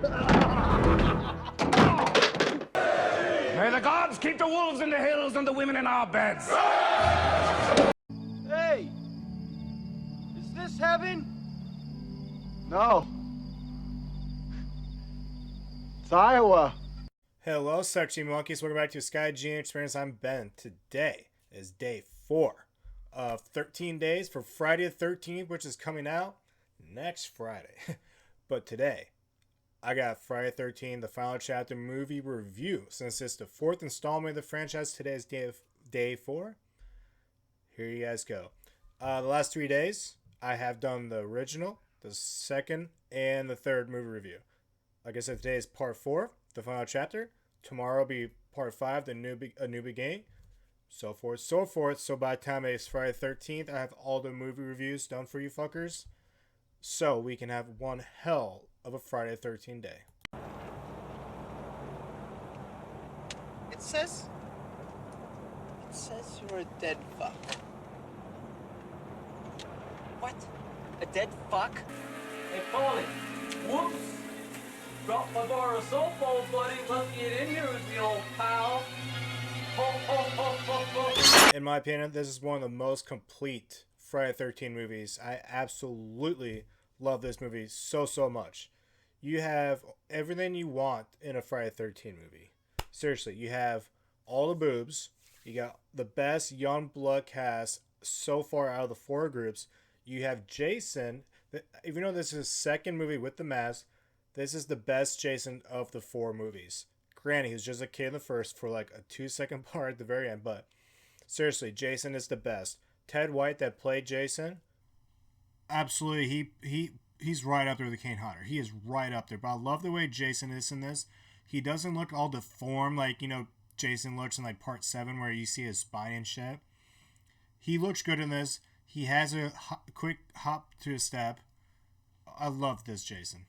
May the gods keep the wolves in the hills and the women in our beds. Hey! Is this heaven? No. It's Iowa. Hello, sexy monkeys. Welcome back to Sky Gene Experience. I'm Ben. Today is day 4 of 13 days for Friday the 13th, which is coming out next Friday. But today, I got Friday the 13th, the final chapter movie review. Since it's the 4th installment of the franchise, today is day 4. Here you guys go. The last 3 days, I have done the original, the second, and the third movie review. Like I said, today is part 4, the final chapter. Tomorrow will be part 5, a new beginning. So forth, so forth. So by the time it's Friday the 13th, I have all the movie reviews done for you fuckers. So we can have one hell of a Friday the 13th day. It says you're a dead fuck. What? A dead fuck? Hey, Paulie. Whoops. Dropped my bar of soap, old buddy. Let me get in here with the old pal. Ho, ho, ho, ho, ho. In my opinion, this is one of the most complete Friday the 13th movies. I absolutely love this movie so much. You have everything you want in a Friday the 13th movie. Seriously, you have all the boobs. You got the best young blood cast so far out of the 4 groups. You have Jason. Even though this is his second movie with the mask, this is the best Jason of the 4 movies. Granted, he was just a kid in the first for like a 2-second part at the very end, but seriously, Jason is the best. Ted White that played Jason, absolutely, he's right up there with the Kane Hodder. He is right up there. But I love the way Jason is in this. He doesn't look all deformed like, Jason looks in like part 7 where you see his spine and shit. He looks good in this. He has a quick hop to a step. I love this Jason.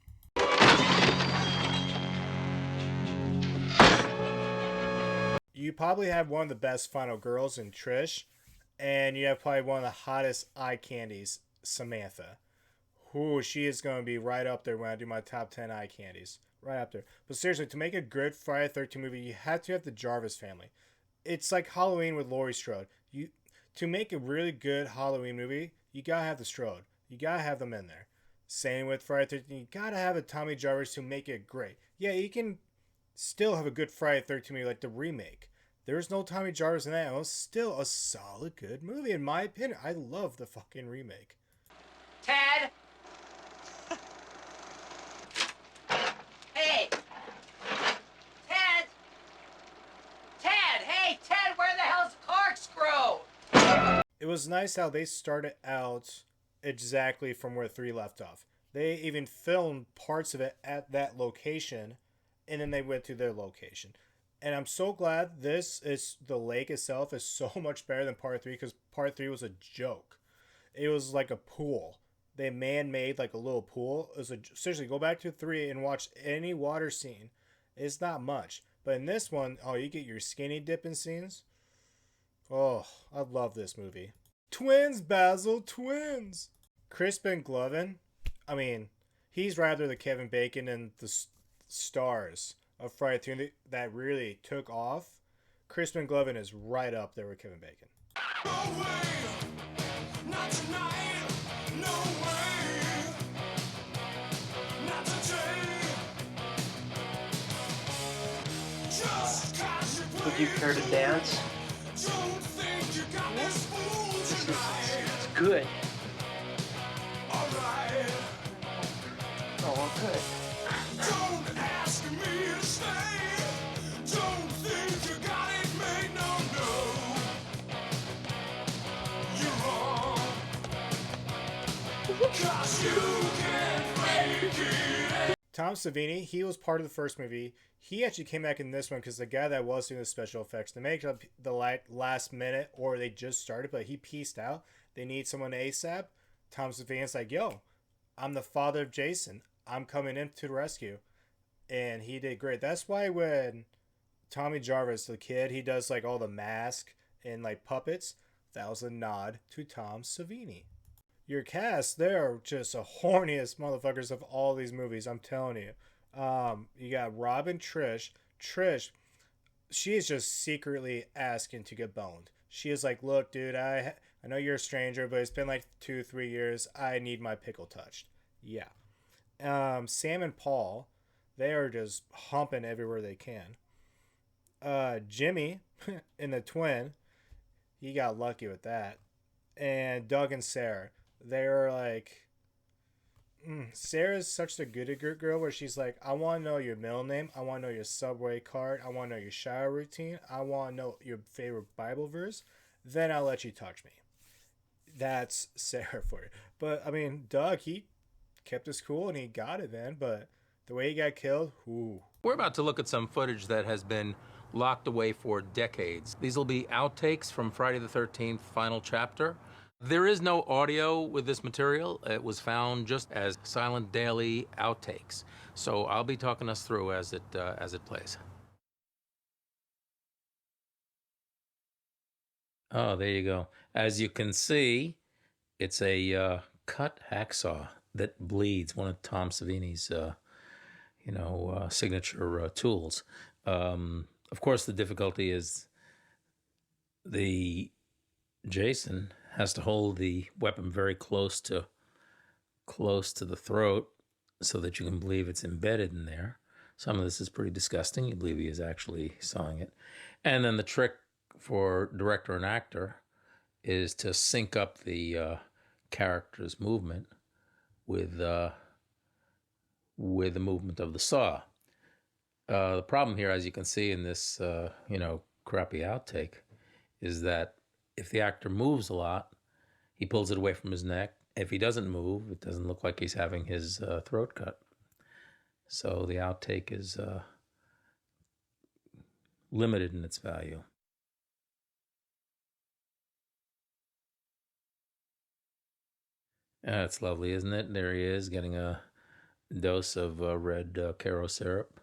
You probably have one of the best final girls in Trish, and you have probably one of the hottest eye candies, Samantha. Ooh, she is going to be right up there when I do my top 10 eye candies. Right up there. But seriously, to make a good Friday the 13th movie, you have to have the Jarvis family. It's like Halloween with Laurie Strode. To make a really good Halloween movie, you got to have the Strode. You got to have them in there. Same with Friday the 13th. You got to have a Tommy Jarvis to make it great. Yeah, you can still have a good Friday the 13th movie like the remake. There's no Tommy Jarvis in that. It was still a solid, good movie, in my opinion. I love the fucking remake. Ted! Hey! Ted! Ted! Hey, Ted, where the hell's the corkscrew? It was nice how they started out exactly from where 3 left off. They even filmed parts of it at that location, and then they went to their location. And I'm so glad the lake itself is so much better than part 3, because part 3 was a joke. It was like a pool. They man-made like a little pool. Seriously, go back to 3 and watch any water scene. It's not much. But in this one, oh, you get your skinny dipping scenes. Oh, I love this movie. Twins, Basil, twins! Crispin Glover, I mean, he's rather the Kevin Bacon and the stars of Friday the 13th that really took off. Crispin Glover is right up there with Kevin Bacon. No way, not tonight, no way, not today. Just 'cause you Would you care to dance? don't think you got this fool tonight. It's good. Alright, Oh, good. don't ask me to stay. Don't think you got it made, no, no. You're wrong. 'Cause you can't make it. Tom Savini, he was part of the first movie. He actually came back in this one because the guy that was doing the special effects, they make up the last minute or they just started, but he pieced out. They need someone ASAP. Tom Savini's like, yo, I'm the father of Jason. I'm coming in to the rescue. And he did great. That's why when Tommy Jarvis, the kid, he does like all the mask and like puppets, that was a nod to Tom Savini. Your cast, they're just the horniest motherfuckers of all these movies, I'm telling you. You got Rob and Trish. Trish, she is just secretly asking to get boned. She is like, look, dude, I know you're a stranger, but it's been like 2 3 years. I need my pickle touched. Yeah. Sam and Paul, they are just humping everywhere they can. Jimmy and the twin, he got lucky with that. And Doug and Sarah, they're like, Sarah's such a good girl where she's like, I want to know your middle name. I want to know your subway card. I want to know your shower routine. I want to know your favorite Bible verse. Then I'll let you touch me. That's Sarah for you. But I mean, Doug, he kept his cool and he got it, man. But the way he got killed, ooh. We're about to look at some footage that has been locked away for decades. These will be outtakes from Friday the 13th final chapter. There is no audio with this material. It was found just as silent daily outtakes. So I'll be talking us through as it plays. Oh, there you go. As you can see, it's a cut hacksaw that bleeds, one of Tom Savini's, signature tools. Of course, the difficulty is Jason has to hold the weapon very close to the throat so that you can believe it's embedded in there. Some of this is pretty disgusting. You believe he is actually sawing it. And then the trick for director and actor is to sync up the character's movement with the movement of the saw. The problem here, as you can see in this, crappy outtake, is that if the actor moves a lot, he pulls it away from his neck. If he doesn't move, it doesn't look like he's having his throat cut. So the outtake is limited in its value. That's lovely, isn't it? There he is, getting a dose of red Caro syrup,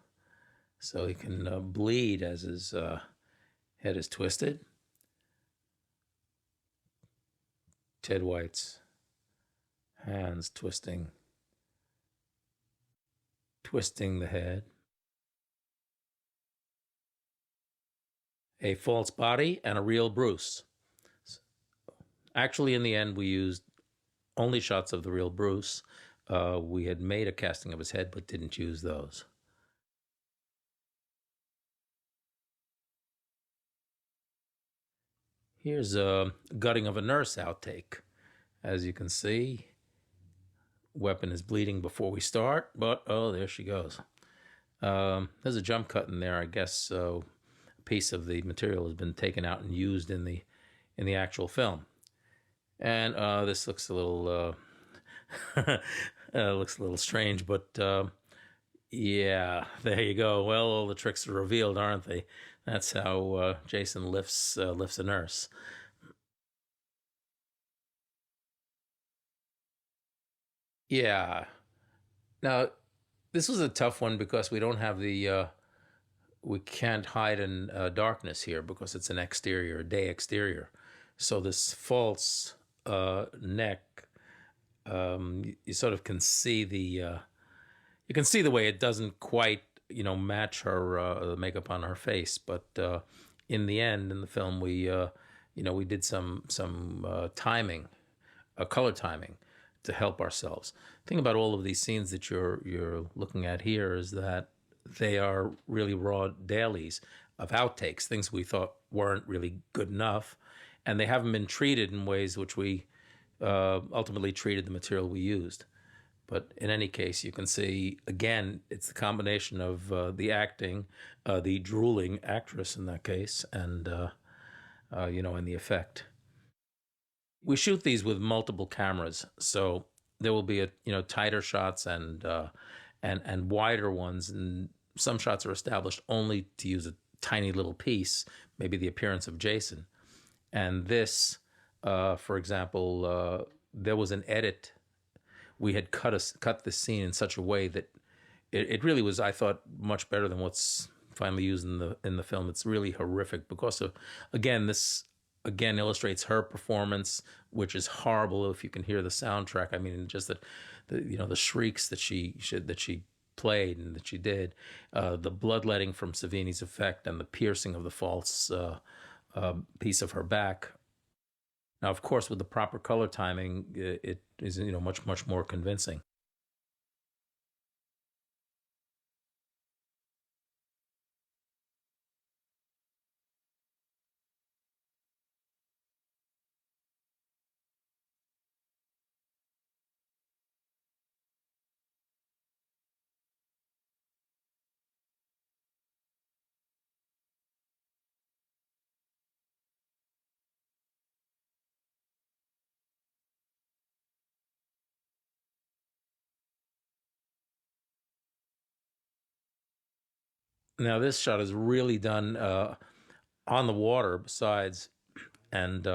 so he can bleed as his head is twisted. Ted White's hands twisting the head. A false body and a real Bruce. Actually, in the end, we used only shots of the real Bruce. We had made a casting of his head, but didn't use those. Here's a gutting of a nurse outtake. As you can see, weapon is bleeding before we start, but oh, there she goes. There's a jump cut in there. I guess a piece of the material has been taken out and used in the actual film. And this looks a little strange, but yeah, there you go. Well, all the tricks are revealed, aren't they? That's how Jason lifts a nurse. Yeah. Now, this was a tough one because we don't have we can't hide in darkness here because it's an exterior, a day exterior. So this false neck, you sort of can see the way it doesn't quite match her the makeup on her face, but in the end, in the film, we did some timing, color timing, to help ourselves. The thing about all of these scenes that you're looking at here is that they are really raw dailies of outtakes, things we thought weren't really good enough, and they haven't been treated in ways which we ultimately treated the material we used. But in any case, you can see, again, it's the combination of the acting, the drooling actress in that case, and and the effect. We shoot these with multiple cameras, so there will be tighter shots and wider ones, and some shots are established only to use a tiny little piece, maybe the appearance of Jason. And this, for example, there was an edit. We had cut this scene in such a way that it really was, I thought, much better than what's finally used in the film. It's really horrific because of, this illustrates her performance, which is horrible. If you can hear the soundtrack, I mean, just that the shrieks that she played and that she did. The bloodletting from Savini's effect and the piercing of the false piece of her back. Now, of course, with the proper color timing, it is, much more convincing. Now, this shot is really done on the water besides, and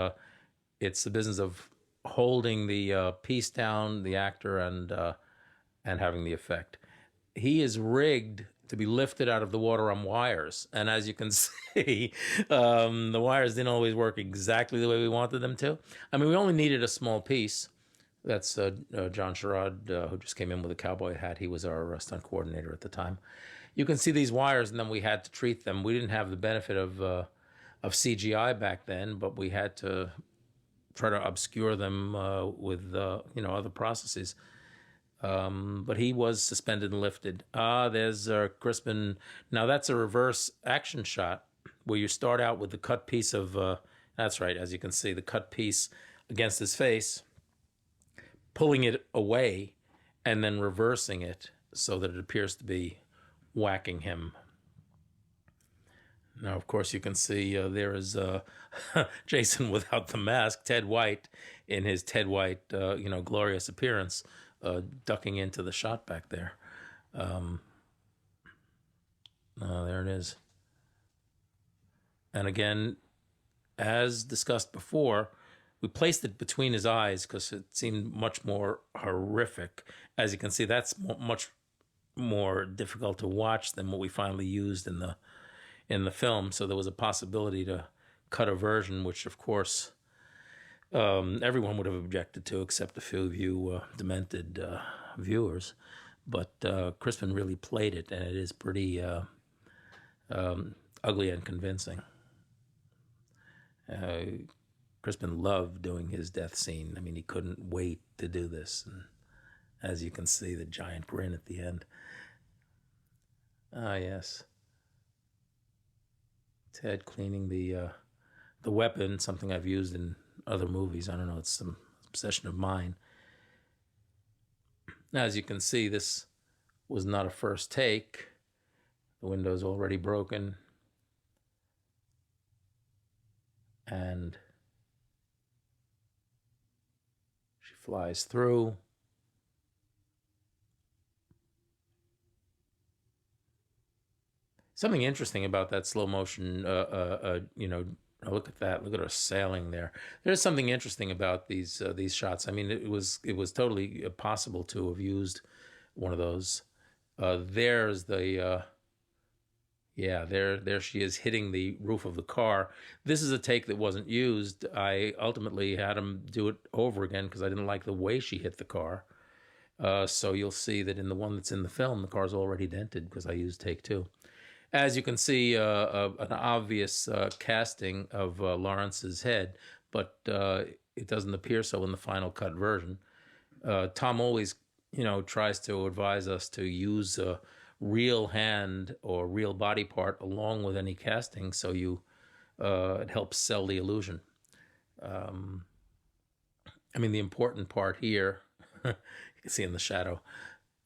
it's the business of holding the piece down, the actor, and having the effect. He is rigged to be lifted out of the water on wires, and as you can see, the wires didn't always work exactly the way we wanted them to. I mean, we only needed a small piece. That's John Sherrod, who just came in with a cowboy hat. He was our stunt coordinator at the time. You can see these wires, and then we had to treat them. We didn't have the benefit of CGI back then, but we had to try to obscure them with other processes. But he was suspended and lifted. There's Crispin. Now that's a reverse action shot where you start out with the cut piece of. That's right, as you can see, the cut piece against his face, pulling it away, and then reversing it so that it appears to be whacking him. Now, of course, you can see there is Jason without the mask, Ted White, in his Ted White, glorious appearance, ducking into the shot back there. There it is. And again, as discussed before, we placed it between his eyes because it seemed much more horrific. As you can see, that's much more difficult to watch than what we finally used in the film. So there was a possibility to cut a version, which of course everyone would have objected to, except a few of you demented viewers. But Crispin really played it, and it is pretty ugly and convincing. Crispin loved doing his death scene. I mean, he couldn't wait to do this. And as you can see, the giant grin at the end. Ah, yes. Ted cleaning the weapon, something I've used in other movies. I don't know, it's some obsession of mine. Now, as you can see, this was not a first take. The window's already broken. And she flies through. Something interesting about that slow motion, look at that. Look at her sailing there. There's something interesting about these shots. I mean, it was totally possible to have used one of those. There's the, there she is hitting the roof of the car. This is a take that wasn't used. I ultimately had him do it over again because I didn't like the way she hit the car. So you'll see that in the one that's in the film, the car's already dented because I used take 2. As you can see, an obvious casting of Lawrence's head, but it doesn't appear so in the final cut version. Tom always, tries to advise us to use a real hand or real body part along with any casting, so it helps sell the illusion. The important part here, you can see in the shadow,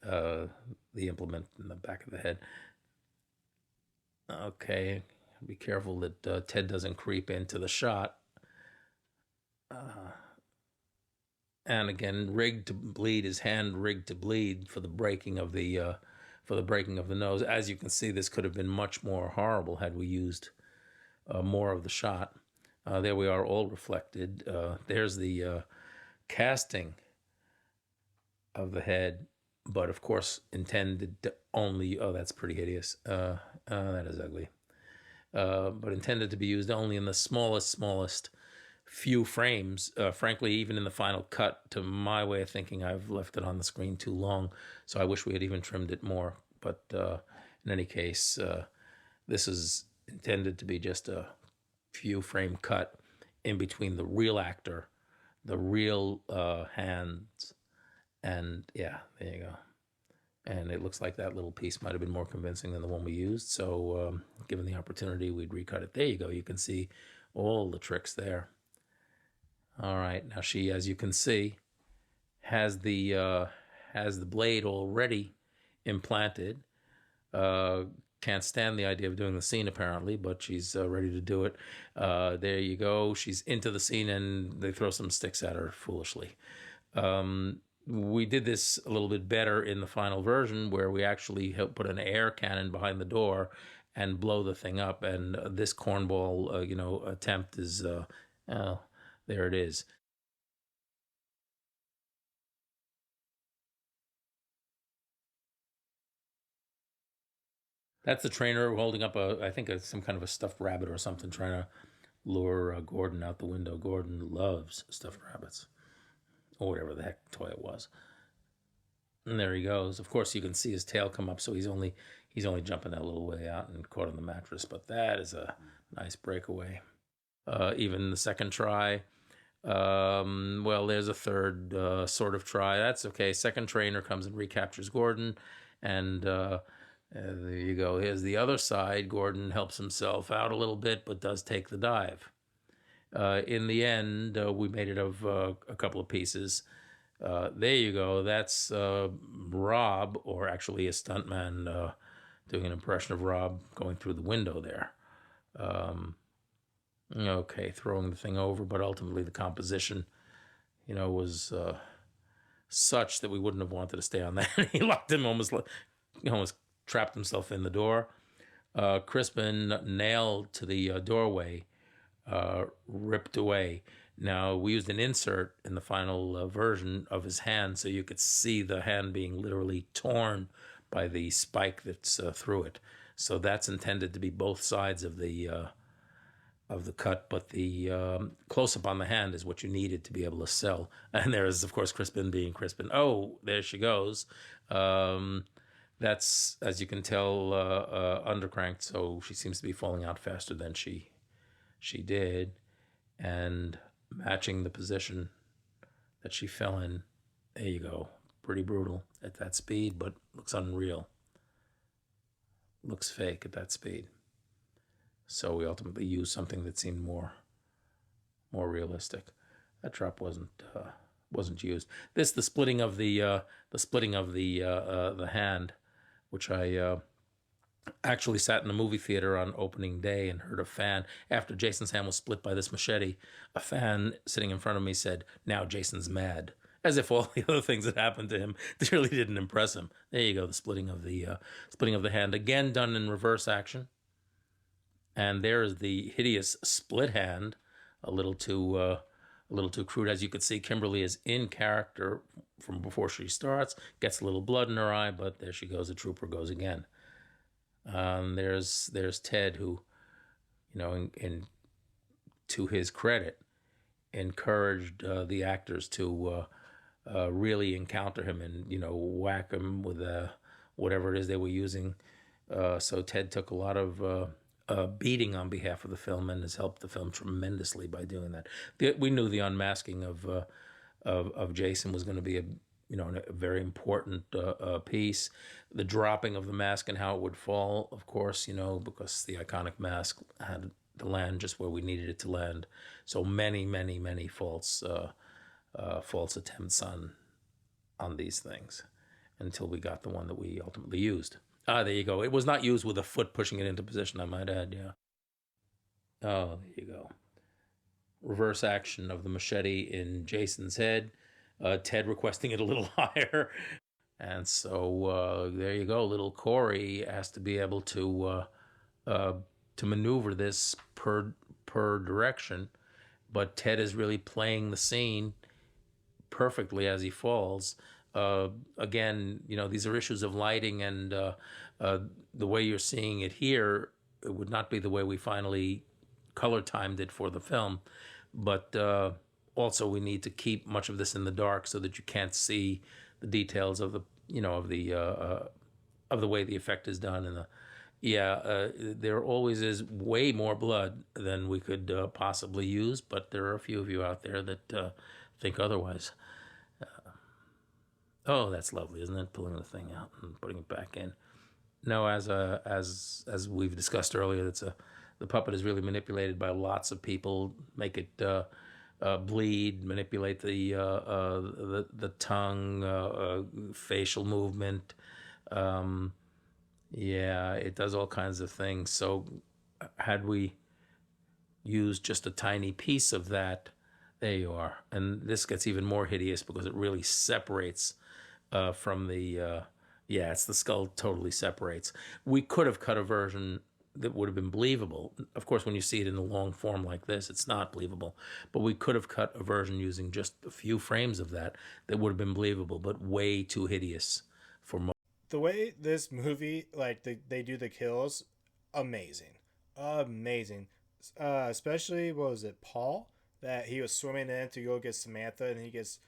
the implement in the back of the head. Okay, be careful that Ted doesn't creep into the shot. And again, rigged to bleed, his hand rigged to bleed for the breaking of the nose. As you can see, this could have been much more horrible had we used more of the shot. There we are, all reflected. There's the casting of the head, but of course intended to only, that's pretty hideous. That is ugly. But intended to be used only in the smallest few frames. Frankly, even in the final cut, to my way of thinking, I've left it on the screen too long. So I wish we had even trimmed it more. But in any case, this is intended to be just a few frame cut in between the real actor, the real hands, and yeah, there you go. And it looks like that little piece might have been more convincing than the one we used. So given the opportunity, we'd recut it. There you go. You can see all the tricks there. All right. Now she, as you can see, has the blade already implanted. Can't stand the idea of doing the scene apparently, but she's ready to do it. There you go. She's into the scene, and they throw some sticks at her foolishly. We did this a little bit better in the final version, where we actually put an air cannon behind the door and blow the thing up. And this cornball, attempt is, there it is. That's the trainer holding up some kind of a stuffed rabbit or something, trying to lure Gordon out the window. Gordon loves stuffed rabbits, or whatever the heck toy it was. And there he goes. Of course, you can see his tail come up, so he's only jumping that little way out and caught on the mattress. But that is a nice breakaway. Even the second try. Well, there's a third sort of try. That's okay. Second trainer comes and recaptures Gordon, and there you go. Here's the other side. Gordon helps himself out a little bit, but does take the dive. In the end, we made it of a couple of pieces. There you go. That's Rob, or actually a stuntman doing an impression of Rob going through the window there. Okay, throwing the thing over, but ultimately the composition, was such that we wouldn't have wanted to stay on that. He locked him, almost trapped himself in the door. Crispin nailed to the doorway, ripped away. Now, we used an insert in the final version of his hand, so you could see the hand being literally torn by the spike that's through it. So that's intended to be both sides of the cut, but the close-up on the hand is what you needed to be able to sell. And there is, of course, Crispin being Crispin. Oh, there she goes. That's, as you can tell, undercranked, so she seems to be falling out faster than she did. And matching the position that she fell in. There you go. Pretty brutal at that speed, but looks unreal. Looks fake at that speed. So we ultimately used something that seemed more realistic. That drop wasn't used. The splitting of the hand, which I actually sat in a movie theater on opening day and heard a fan, after Jason's hand was split by this machete, a fan sitting in front of me said, "Now Jason's mad," as if all the other things that happened to him really didn't impress him. There you go, the splitting of the hand, again done in reverse action. And there is the hideous split hand, a little too crude. As you could see, Kimberly is in character from before she starts, gets a little blood in her eye, but there she goes, the trooper goes again. There's Ted, who, in to his credit, encouraged the actors to really encounter him and whack him with whatever it is they were using. So Ted took a lot of beating on behalf of the film and has helped the film tremendously by doing that. We knew the unmasking of Jason was going to be a very important piece. The dropping of the mask and how it would fall, of course, because the iconic mask had to land just where we needed it to land. So many false attempts on these things until we got the one that we ultimately used. There you go. It was not used with a foot pushing it into position, I might add, yeah. Oh, there you go. Reverse action of the machete in Jason's head. Ted requesting it a little higher. And so there you go. Little Corey has to be able to maneuver this per direction. But Ted is really playing the scene perfectly as he falls. Again, these are issues of lighting, and the way you're seeing it here, it would not be the way we finally color timed it for the film. but also we need to keep much of this in the dark so that you can't see the details of the of the way the effect is done. And there always is way more blood than we could possibly use, but there are a few of you out there that think otherwise. Oh, that's lovely, isn't it? Pulling the thing out and putting it back in. No, as we've discussed earlier, the puppet is really manipulated by lots of people. Make it bleed, manipulate the tongue, facial movement. It does all kinds of things. So, had we used just a tiny piece of that, there you are. And this gets even more hideous because it really separates from the. It's the skull totally separates. We could have cut a version that would have been believable. Of course, when you see it in the long form like this, it's not believable. But we could have cut a version using just a few frames of that would have been believable, but way too hideous for most. The way this movie, like they do the kills, amazing. Especially, what was it, Paul? That he was swimming in to go get Samantha and he gets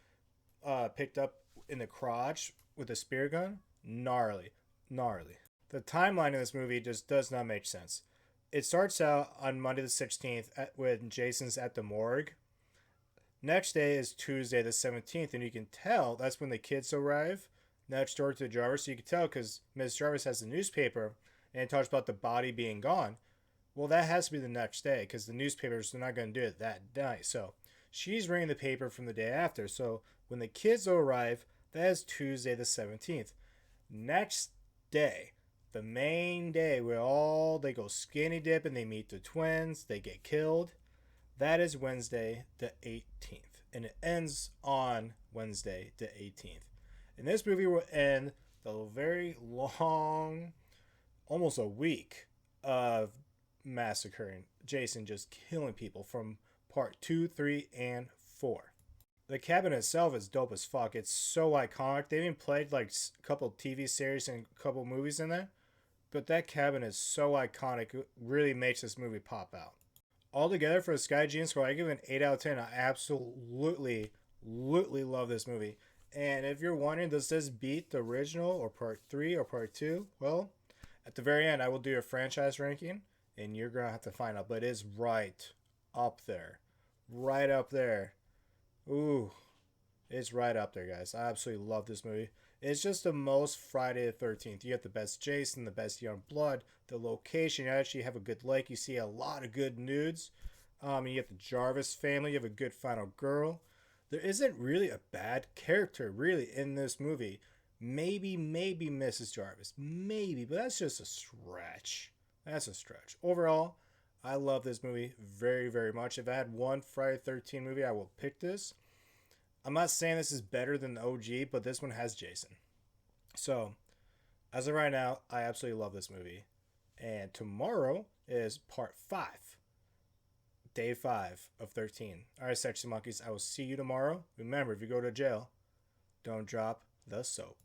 picked up in the crotch with a spear gun. Gnarly. The timeline in this movie just does not make sense. It starts out on Monday the 16th when Jason's at the morgue. Next day is Tuesday the 17th, and you can tell that's when the kids arrive next door to Jarvis. So you can tell because Ms. Jarvis has the newspaper and it talks about the body being gone. Well, that has to be the next day because the newspapers are not going to do it that night. So she's reading the paper from the day after. So when the kids arrive, that is Tuesday the 17th. Next day, the main day where they go skinny dip and they meet the twins, they get killed. That is Wednesday the 18th. And it ends on Wednesday the 18th. And this movie will end the very long, almost a week of massacring. Jason just killing people from part 2, 3, and 4. The cabin itself is dope as fuck. It's so iconic. They even played like a couple TV series and a couple movies in there. But that cabin is so iconic. It really makes this movie pop out. Altogether for the Sky Gene score, I give it an 8 out of 10. I absolutely love this movie. And if you're wondering, does this beat the original or part 3 or part 2? Well, at the very end, I will do a franchise ranking. And you're going to have to find out. But it is right up there. Right up there. Ooh, it's right up there, guys. I absolutely love this movie. It's just the most Friday the 13th. You have the best Jason, the best young blood, the location. You actually have a good lake. You see a lot of good nudes. You have the Jarvis family. You have a good final girl. There isn't really a bad character, really, in this movie. Maybe Mrs. Jarvis. Maybe, but that's just a stretch. Overall, I love this movie very, very much. If I had one Friday the 13th movie, I will pick this. I'm not saying this is better than the OG, but this one has Jason. So, as of right now, I absolutely love this movie. And tomorrow is part 5. Day 5 of 13. Alright, Sexy Monkeys, I will see you tomorrow. Remember, if you go to jail, don't drop the soap.